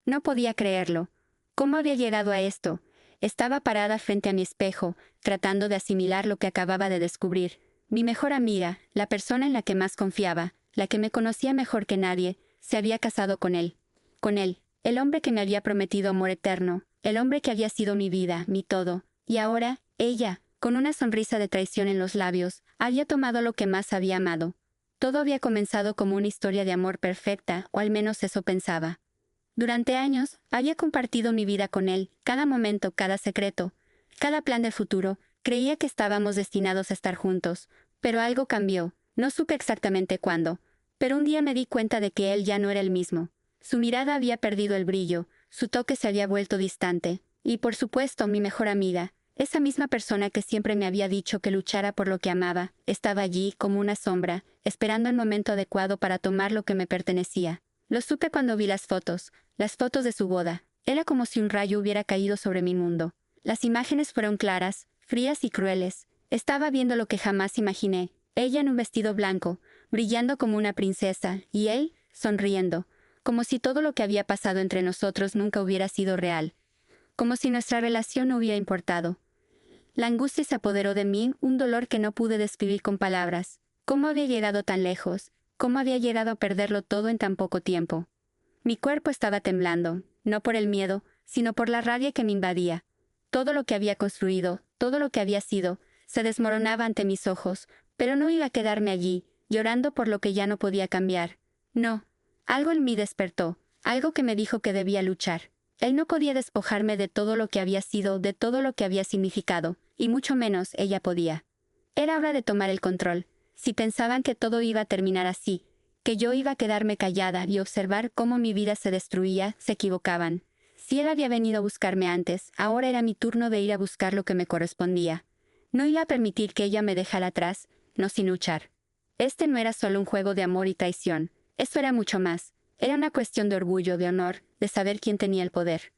No podía creerlo. ¿Cómo había llegado a esto? Estaba parada frente a mi espejo, tratando de asimilar lo que acababa de descubrir. Mi mejor amiga, la persona en la que más confiaba, la que me conocía mejor que nadie, se había casado con él. Con él, el hombre que me había prometido amor eterno, el hombre que había sido mi vida, mi todo. Y ahora, ella, con una sonrisa de traición en los labios, había tomado lo que más había amado. Todo había comenzado como una historia de amor perfecta, o al menos eso pensaba. Durante años, había compartido mi vida con él, cada momento, cada secreto, cada plan de futuro. Creía que estábamos destinados a estar juntos, pero algo cambió. No supe exactamente cuándo, pero un día me di cuenta de que él ya no era el mismo. Su mirada había perdido el brillo, su toque se había vuelto distante, y por supuesto mi mejor amiga, esa misma persona que siempre me había dicho que luchara por lo que amaba, estaba allí como una sombra, esperando el momento adecuado para tomar lo que me pertenecía. Lo supe cuando vi las fotos de su boda. Era como si un rayo hubiera caído sobre mi mundo. Las imágenes fueron claras, frías y crueles. Estaba viendo lo que jamás imaginé. Ella en un vestido blanco, brillando como una princesa, y él, sonriendo, como si todo lo que había pasado entre nosotros nunca hubiera sido real, como si nuestra relación no hubiera importado. La angustia se apoderó de mí, un dolor que no pude describir con palabras. ¿Cómo había llegado tan lejos? ¿Cómo había llegado a perderlo todo en tan poco tiempo? Mi cuerpo estaba temblando, no por el miedo, sino por la rabia que me invadía. Todo lo que había construido, todo lo que había sido, se desmoronaba ante mis ojos, pero no iba a quedarme allí, llorando por lo que ya no podía cambiar. No. Algo en mí despertó, algo que me dijo que debía luchar. Él no podía despojarme de todo lo que había sido, de todo lo que había significado, y mucho menos ella podía. Era hora de tomar el control. Si pensaban que todo iba a terminar así, que yo iba a quedarme callada y observar cómo mi vida se destruía, se equivocaban. Si él había venido a buscarme antes, ahora era mi turno de ir a buscar lo que me correspondía. No iba a permitir que ella me dejara atrás, no sin luchar. Este no era solo un juego de amor y traición, eso era mucho más. Era una cuestión de orgullo, de honor, de saber quién tenía el poder.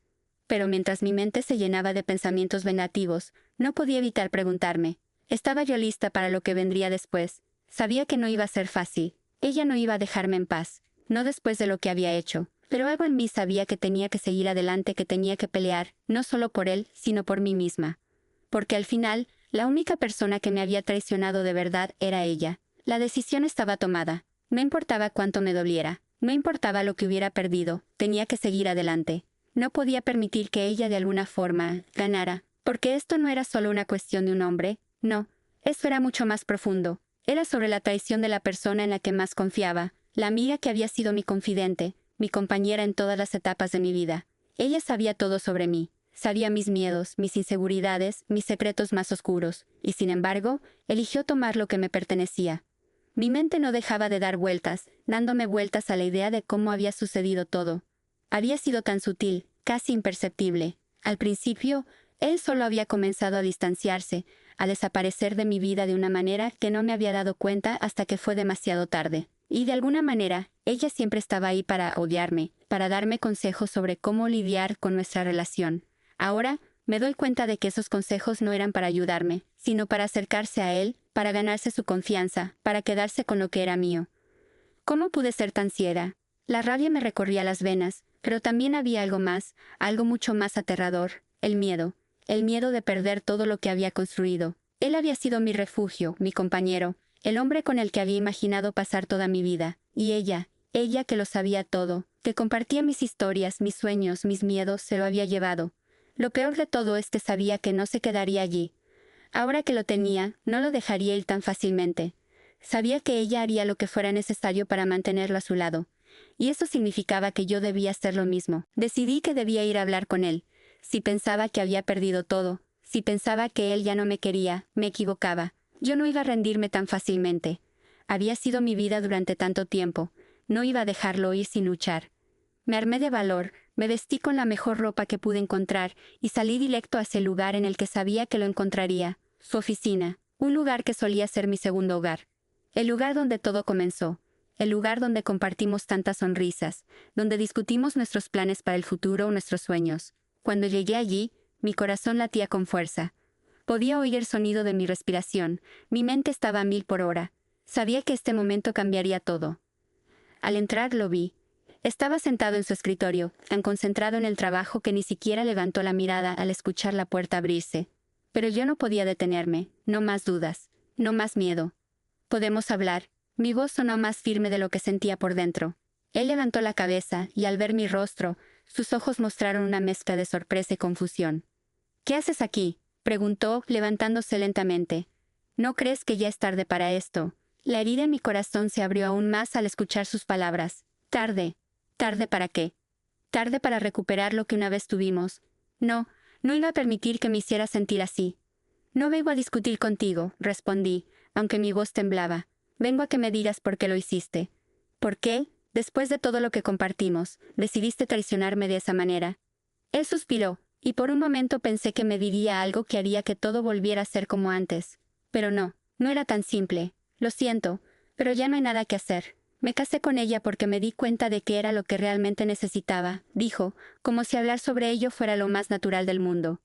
Pero mientras mi mente se llenaba de pensamientos vengativos, no podía evitar preguntarme, ¿estaba yo lista para lo que vendría después? Sabía que no iba a ser fácil. Ella no iba a dejarme en paz, no después de lo que había hecho, pero algo en mí sabía que tenía que seguir adelante, que tenía que pelear, no solo por él, sino por mí misma. Porque al final, la única persona que me había traicionado de verdad era ella. La decisión estaba tomada. No importaba cuánto me doliera, no importaba lo que hubiera perdido, tenía que seguir adelante. No podía permitir que ella de alguna forma ganara, porque esto no era solo una cuestión de un hombre, no, eso era mucho más profundo. Era sobre la traición de la persona en la que más confiaba, la amiga que había sido mi confidente, mi compañera en todas las etapas de mi vida. Ella sabía todo sobre mí, sabía mis miedos, mis inseguridades, mis secretos más oscuros, y sin embargo, eligió tomar lo que me pertenecía. Mi mente no dejaba de dar vueltas, dándome vueltas a la idea de cómo había sucedido todo. Había sido tan sutil, casi imperceptible. Al principio, él solo había comenzado a distanciarse, a desaparecer de mi vida de una manera que no me había dado cuenta hasta que fue demasiado tarde. Y de alguna manera, ella siempre estaba ahí para odiarme, para darme consejos sobre cómo lidiar con nuestra relación. Ahora, me doy cuenta de que esos consejos no eran para ayudarme, sino para acercarse a él, para ganarse su confianza, para quedarse con lo que era mío. ¿Cómo pude ser tan ciega? La rabia me recorría las venas, pero también había algo más, algo mucho más aterrador, el miedo de perder todo lo que había construido. Él había sido mi refugio, mi compañero, el hombre con el que había imaginado pasar toda mi vida, y ella que lo sabía todo, que compartía mis historias, mis sueños, mis miedos, se lo había llevado. Lo peor de todo es que sabía que no se quedaría allí. Ahora que lo tenía, no lo dejaría ir tan fácilmente. Sabía que ella haría lo que fuera necesario para mantenerlo a su lado. Y eso significaba que yo debía hacer lo mismo. Decidí que debía ir a hablar con él. Si pensaba que había perdido todo, si pensaba que él ya no me quería, me equivocaba. Yo no iba a rendirme tan fácilmente. Había sido mi vida durante tanto tiempo. No iba a dejarlo ir sin luchar. Me armé de valor, me vestí con la mejor ropa que pude encontrar y salí directo hacia el lugar en el que sabía que lo encontraría, su oficina, un lugar que solía ser mi segundo hogar. El lugar donde todo comenzó, el lugar donde compartimos tantas sonrisas, donde discutimos nuestros planes para el futuro o nuestros sueños. Cuando llegué allí, mi corazón latía con fuerza. Podía oír el sonido de mi respiración, mi mente estaba a 1000 por hora. Sabía que este momento cambiaría todo. Al entrar lo vi. Estaba sentado en su escritorio, tan concentrado en el trabajo que ni siquiera levantó la mirada al escuchar la puerta abrirse. Pero yo no podía detenerme, no más dudas, no más miedo. «¿Podemos hablar?» Mi voz sonó más firme de lo que sentía por dentro. Él levantó la cabeza, y al ver mi rostro, sus ojos mostraron una mezcla de sorpresa y confusión. «¿Qué haces aquí?», preguntó, levantándose lentamente. «¿No crees que ya es tarde para esto?» La herida en mi corazón se abrió aún más al escuchar sus palabras. «¿Tarde? ¿Tarde para qué?» «Tarde para recuperar lo que una vez tuvimos. No, no iba a permitir que me hiciera sentir así». «No vengo a discutir contigo», respondí, aunque mi voz temblaba. «Vengo a que me digas por qué lo hiciste». «¿Por qué? Después de todo lo que compartimos, decidiste traicionarme de esa manera». Él suspiró, y por un momento pensé que me diría algo que haría que todo volviera a ser como antes. Pero no, no era tan simple. «Lo siento, pero ya no hay nada que hacer. Me casé con ella porque me di cuenta de que era lo que realmente necesitaba», dijo, como si hablar sobre ello fuera lo más natural del mundo.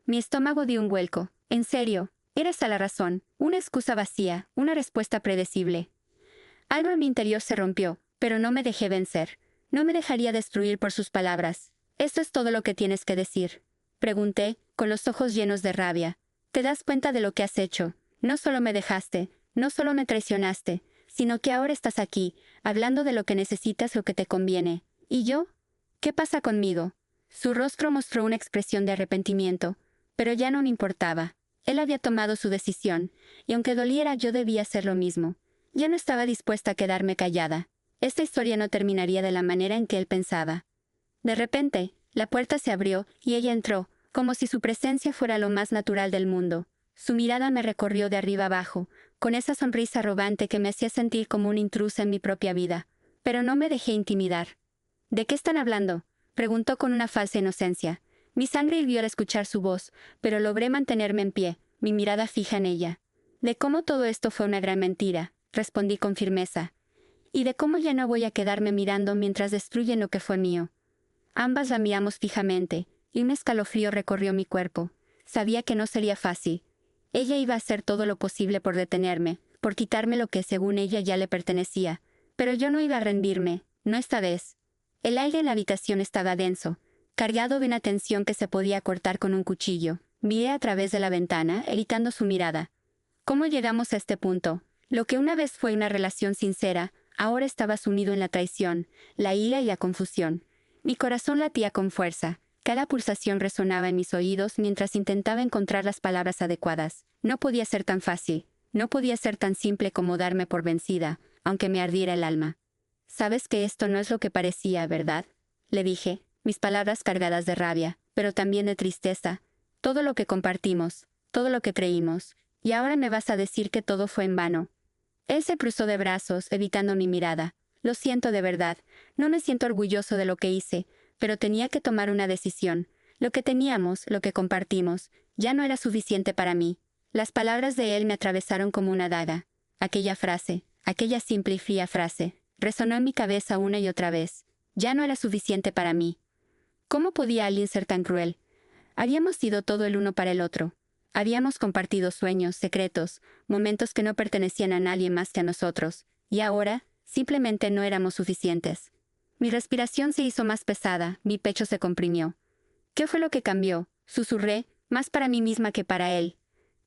Mi estómago dio un vuelco. «¿En serio? Era esa la razón, una excusa vacía, una respuesta predecible». Algo en mi interior se rompió, pero no me dejé vencer. No me dejaría destruir por sus palabras. «¿Esto es todo lo que tienes que decir?», pregunté, con los ojos llenos de rabia. «¿Te das cuenta de lo que has hecho? No solo me dejaste, no solo me traicionaste, sino que ahora estás aquí, hablando de lo que necesitas o que te conviene. ¿Y yo? ¿Qué pasa conmigo?». Su rostro mostró una expresión de arrepentimiento, pero ya no me importaba. Él había tomado su decisión, y aunque doliera yo debía hacer lo mismo. Ya no estaba dispuesta a quedarme callada. Esta historia no terminaría de la manera en que él pensaba. De repente, la puerta se abrió, y ella entró, como si su presencia fuera lo más natural del mundo. Su mirada me recorrió de arriba abajo, con esa sonrisa arrogante que me hacía sentir como una intrusa en mi propia vida. Pero no me dejé intimidar. «¿De qué están hablando?», preguntó con una falsa inocencia. Mi sangre hirvió al escuchar su voz, pero logré mantenerme en pie, mi mirada fija en ella. «De cómo todo esto fue una gran mentira», respondí con firmeza. «Y de cómo ya no voy a quedarme mirando mientras destruyen lo que fue mío». Ambas la miramos fijamente, y un escalofrío recorrió mi cuerpo. Sabía que no sería fácil. Ella iba a hacer todo lo posible por detenerme, por quitarme lo que según ella ya le pertenecía. Pero yo no iba a rendirme, no esta vez. El aire en la habitación estaba denso, cargado de una tensión que se podía cortar con un cuchillo. Miré a través de la ventana, evitando su mirada. ¿Cómo llegamos a este punto? Lo que una vez fue una relación sincera, ahora estaba sumido en la traición, la ira y la confusión. Mi corazón latía con fuerza. Cada pulsación resonaba en mis oídos mientras intentaba encontrar las palabras adecuadas. No podía ser tan fácil. No podía ser tan simple como darme por vencida, aunque me ardiera el alma. «Sabes que esto no es lo que parecía, ¿verdad?», le dije, mis palabras cargadas de rabia, pero también de tristeza. «Todo lo que compartimos, todo lo que creímos, y ahora me vas a decir que todo fue en vano». Él se cruzó de brazos, evitando mi mirada. «Lo siento de verdad, no me siento orgulloso de lo que hice, pero tenía que tomar una decisión. Lo que teníamos, lo que compartimos, ya no era suficiente para mí». Las palabras de él me atravesaron como una daga. Aquella frase, aquella simple y fría frase, resonó en mi cabeza una y otra vez. Ya no era suficiente para mí. ¿Cómo podía alguien ser tan cruel? Habíamos sido todo el uno para el otro. Habíamos compartido sueños, secretos, momentos que no pertenecían a nadie más que a nosotros, y ahora, simplemente no éramos suficientes. Mi respiración se hizo más pesada, mi pecho se comprimió. ¿Qué fue lo que cambió?, susurré, más para mí misma que para él.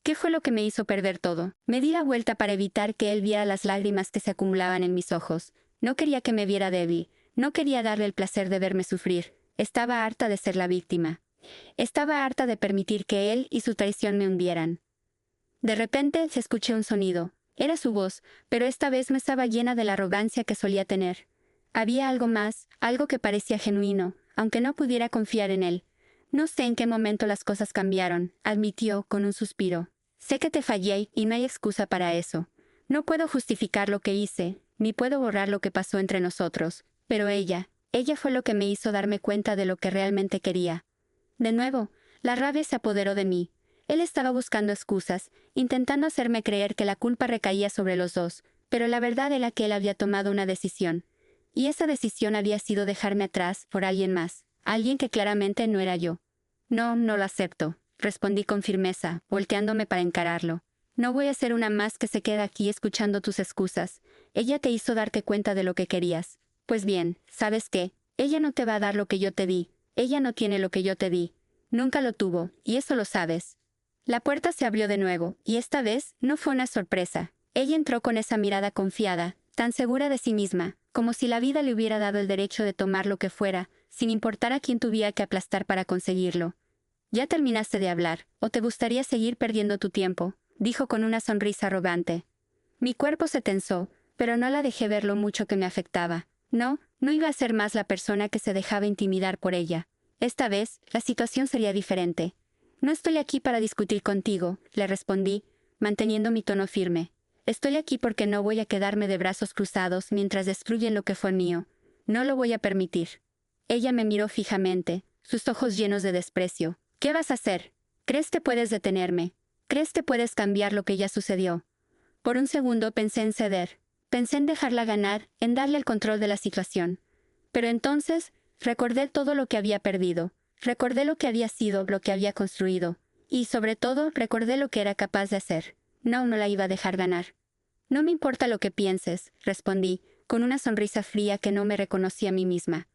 ¿Qué fue lo que me hizo perder todo? Me di la vuelta para evitar que él viera las lágrimas que se acumulaban en mis ojos. No quería que me viera débil, no quería darle el placer de verme sufrir. Estaba harta de ser la víctima. Estaba harta de permitir que él y su traición me hundieran. De repente se escuché un sonido. Era su voz, pero esta vez no estaba llena de la arrogancia que solía tener. Había algo más, algo que parecía genuino, aunque no pudiera confiar en él. «No sé en qué momento las cosas cambiaron», admitió con un suspiro. «Sé que te fallé y no hay excusa para eso. No puedo justificar lo que hice, ni puedo borrar lo que pasó entre nosotros. Pero ella fue lo que me hizo darme cuenta de lo que realmente quería». De nuevo, la rabia se apoderó de mí. Él estaba buscando excusas, intentando hacerme creer que la culpa recaía sobre los dos, pero la verdad era que él había tomado una decisión. Y esa decisión había sido dejarme atrás por alguien más, alguien que claramente no era yo. «No, no lo acepto», respondí con firmeza, volteándome para encararlo. «No voy a ser una más que se queda aquí escuchando tus excusas. Ella te hizo darte cuenta de lo que querías. Pues bien, ¿sabes qué? Ella no te va a dar lo que yo te di. Ella no tiene lo que yo te di. Nunca lo tuvo, y eso lo sabes. La puerta se abrió de nuevo, y esta vez no fue una sorpresa. Ella entró con esa mirada confiada, tan segura de sí misma, como si la vida le hubiera dado el derecho de tomar lo que fuera, sin importar a quién tuviera que aplastar para conseguirlo. «¿Ya terminaste de hablar, o te gustaría seguir perdiendo tu tiempo?», dijo con una sonrisa arrogante. Mi cuerpo se tensó, pero no la dejé ver lo mucho que me afectaba. No iba a ser más la persona que se dejaba intimidar por ella. Esta vez, la situación sería diferente. «No estoy aquí para discutir contigo», le respondí, manteniendo mi tono firme. «Estoy aquí porque no voy a quedarme de brazos cruzados mientras destruyen lo que fue mío. No lo voy a permitir». Ella me miró fijamente, sus ojos llenos de desprecio. «¿Qué vas a hacer? ¿Crees que puedes detenerme? ¿Crees que puedes cambiar lo que ya sucedió?» Por un segundo pensé en ceder. Pensé en dejarla ganar, en darle el control de la situación. Pero entonces recordé todo lo que había perdido. Recordé lo que había sido, lo que había construido. Y, sobre todo, recordé lo que era capaz de hacer. No la iba a dejar ganar. «No me importa lo que pienses», respondí, con una sonrisa fría que no me reconocí a mí misma.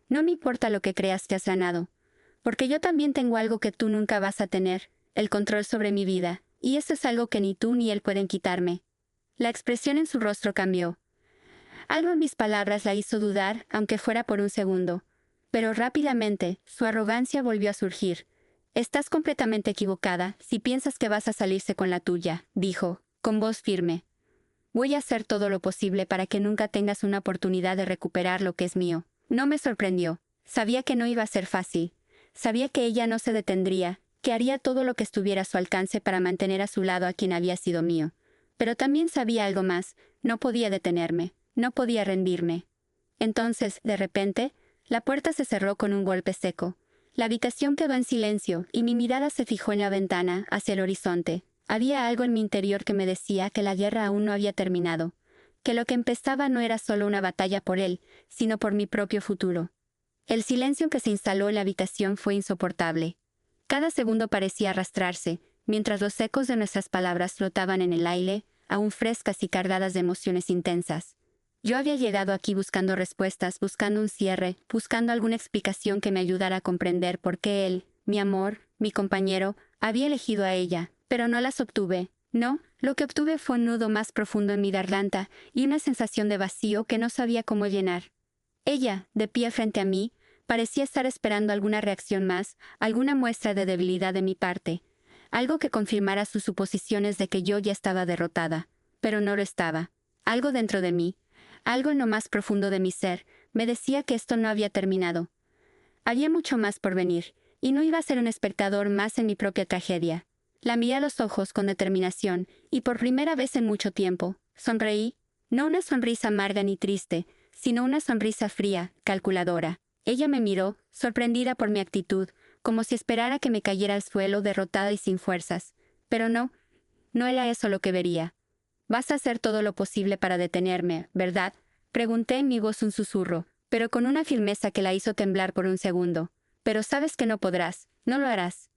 «No me importa lo que creas que has ganado. Porque yo también tengo algo que tú nunca vas a tener, el control sobre mi vida, y eso es algo que ni tú ni él pueden quitarme». La expresión en su rostro cambió. Algo en mis palabras la hizo dudar, aunque fuera por un segundo. Pero rápidamente, su arrogancia volvió a surgir. «Estás completamente equivocada si piensas que vas a salirse con la tuya», dijo, con voz firme. «Voy a hacer todo lo posible para que nunca tengas una oportunidad de recuperar lo que es mío». No me sorprendió. Sabía que no iba a ser fácil. Sabía que ella no se detendría, que haría todo lo que estuviera a su alcance para mantener a su lado a quien había sido mío. Pero también sabía algo más. No podía detenerme. No podía rendirme. Entonces, de repente, la puerta se cerró con un golpe seco. La habitación quedó en silencio, y mi mirada se fijó en la ventana, hacia el horizonte. Había algo en mi interior que me decía que la guerra aún no había terminado, que lo que empezaba no era solo una batalla por él, sino por mi propio futuro. El silencio que se instaló en la habitación fue insoportable. Cada segundo parecía arrastrarse, mientras los ecos de nuestras palabras flotaban en el aire, aún frescas y cargadas de emociones intensas. Yo había llegado aquí buscando respuestas, buscando un cierre, buscando alguna explicación que me ayudara a comprender por qué él, mi amor, mi compañero, había elegido a ella, pero no las obtuve. No, lo que obtuve fue un nudo más profundo en mi garganta y una sensación de vacío que no sabía cómo llenar. Ella, de pie frente a mí, parecía estar esperando alguna reacción más, alguna muestra de debilidad de mi parte, algo que confirmara sus suposiciones de que yo ya estaba derrotada. Pero no lo estaba. Algo dentro de mí, algo en lo más profundo de mi ser, me decía que esto no había terminado. Había mucho más por venir, y no iba a ser un espectador más en mi propia tragedia. La miré a los ojos con determinación, y por primera vez en mucho tiempo, sonreí, no una sonrisa amarga ni triste, sino una sonrisa fría, calculadora. Ella me miró, sorprendida por mi actitud, como si esperara que me cayera al suelo derrotada y sin fuerzas. Pero no era eso lo que vería. «Vas a hacer todo lo posible para detenerme, ¿verdad?», pregunté en mi voz un susurro, pero con una firmeza que la hizo temblar por un segundo. «Pero sabes que no podrás, no lo harás».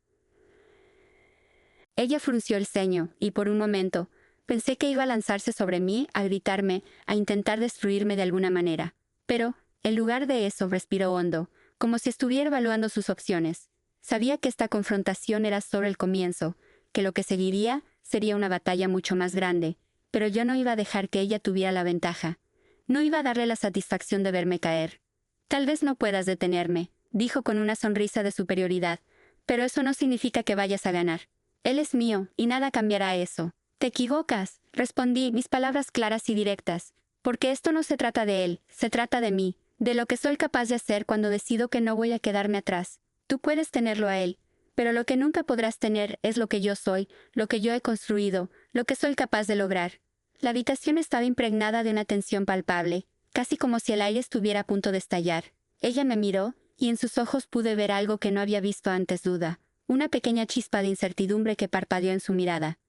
Ella frunció el ceño, y por un momento, pensé que iba a lanzarse sobre mí, a gritarme, a intentar destruirme de alguna manera. Pero, en lugar de eso, respiró hondo, como si estuviera evaluando sus opciones. Sabía que esta confrontación era solo el comienzo, que lo que seguiría sería una batalla mucho más grande, pero yo no iba a dejar que ella tuviera la ventaja. No iba a darle la satisfacción de verme caer. «Tal vez no puedas detenerme», dijo con una sonrisa de superioridad, «pero eso no significa que vayas a ganar. Él es mío, y nada cambiará eso». «Te equivocas», respondí, mis palabras claras y directas, «porque esto no se trata de él, se trata de mí, de lo que soy capaz de hacer cuando decido que no voy a quedarme atrás. Tú puedes tenerlo a él, pero lo que nunca podrás tener es lo que yo soy, lo que yo he construido, lo que soy capaz de lograr». La habitación estaba impregnada de una tensión palpable, casi como si el aire estuviera a punto de estallar. Ella me miró, y en sus ojos pude ver algo que no había visto antes: duda, una pequeña chispa de incertidumbre que parpadeó en su mirada.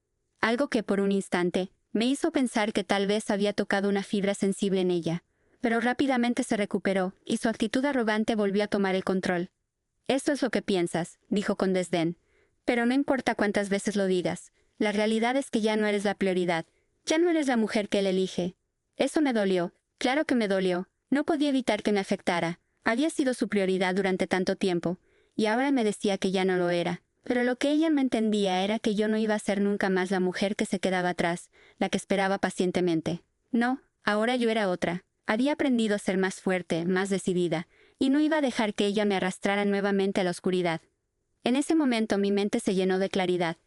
Algo que por un instante me hizo pensar que tal vez había tocado una fibra sensible en ella. Pero rápidamente se recuperó, y su actitud arrogante volvió a tomar el control. «Eso es lo que piensas», dijo con desdén. «Pero no importa cuántas veces lo digas. La realidad es que ya no eres la prioridad. Ya no eres la mujer que él elige». Eso me dolió. Claro que me dolió. No podía evitar que me afectara. Había sido su prioridad durante tanto tiempo, y ahora me decía que ya no lo era. Pero lo que ella no entendía era que yo no iba a ser nunca más la mujer que se quedaba atrás, la que esperaba pacientemente. No, ahora yo era otra. Había aprendido a ser más fuerte, más decidida, y no iba a dejar que ella me arrastrara nuevamente a la oscuridad. En ese momento mi mente se llenó de claridad.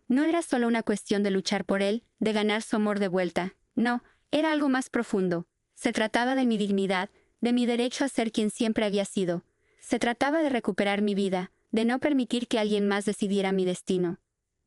No era solo una cuestión de luchar por él, de ganar su amor de vuelta. No, era algo más profundo. Se trataba de mi dignidad, de mi derecho a ser quien siempre había sido. Se trataba de recuperar mi vida, de no permitir que alguien más decidiera mi destino.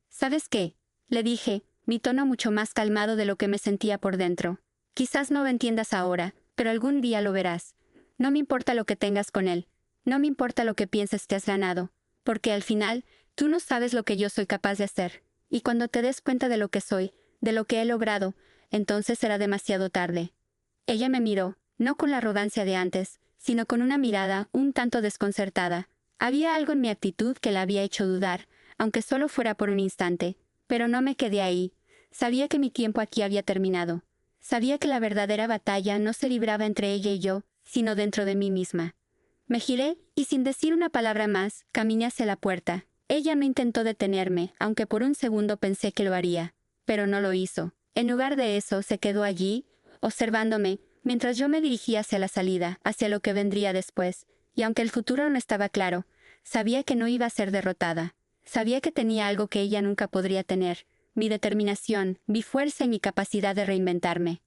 ¿Sabes qué?, le dije, mi tono mucho más calmado de lo que me sentía por dentro. Quizás no lo entiendas ahora, pero algún día lo verás. No me importa lo que tengas con él. No me importa lo que pienses que has ganado. Porque al final, tú no sabes lo que yo soy capaz de hacer. Y cuando te des cuenta de lo que soy, de lo que he logrado, entonces será demasiado tarde. Ella me miró, no con la arrogancia de antes, sino con una mirada un tanto desconcertada. Había algo en mi actitud que la había hecho dudar, aunque solo fuera por un instante. Pero no me quedé ahí. Sabía que mi tiempo aquí había terminado. Sabía que la verdadera batalla no se libraba entre ella y yo, sino dentro de mí misma. Me giré, y sin decir una palabra más, caminé hacia la puerta. Ella no intentó detenerme, aunque por un segundo pensé que lo haría. Pero no lo hizo. En lugar de eso, se quedó allí, observándome, mientras yo me dirigía hacia la salida, hacia lo que vendría después. Y aunque el futuro no estaba claro, sabía que no iba a ser derrotada. Sabía que tenía algo que ella nunca podría tener. Mi determinación, mi fuerza y mi capacidad de reinventarme.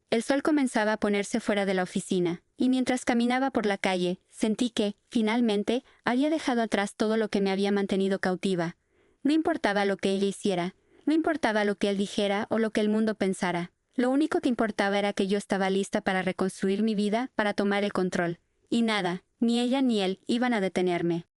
El sol comenzaba a ponerse fuera de la oficina, y mientras caminaba por la calle, sentí que, finalmente, había dejado atrás todo lo que me había mantenido cautiva. No importaba lo que ella hiciera, no importaba lo que él dijera o lo que el mundo pensara. Lo único que importaba era que yo estaba lista para reconstruir mi vida, para tomar el control. Y nada, ni ella ni él, iban a detenerme.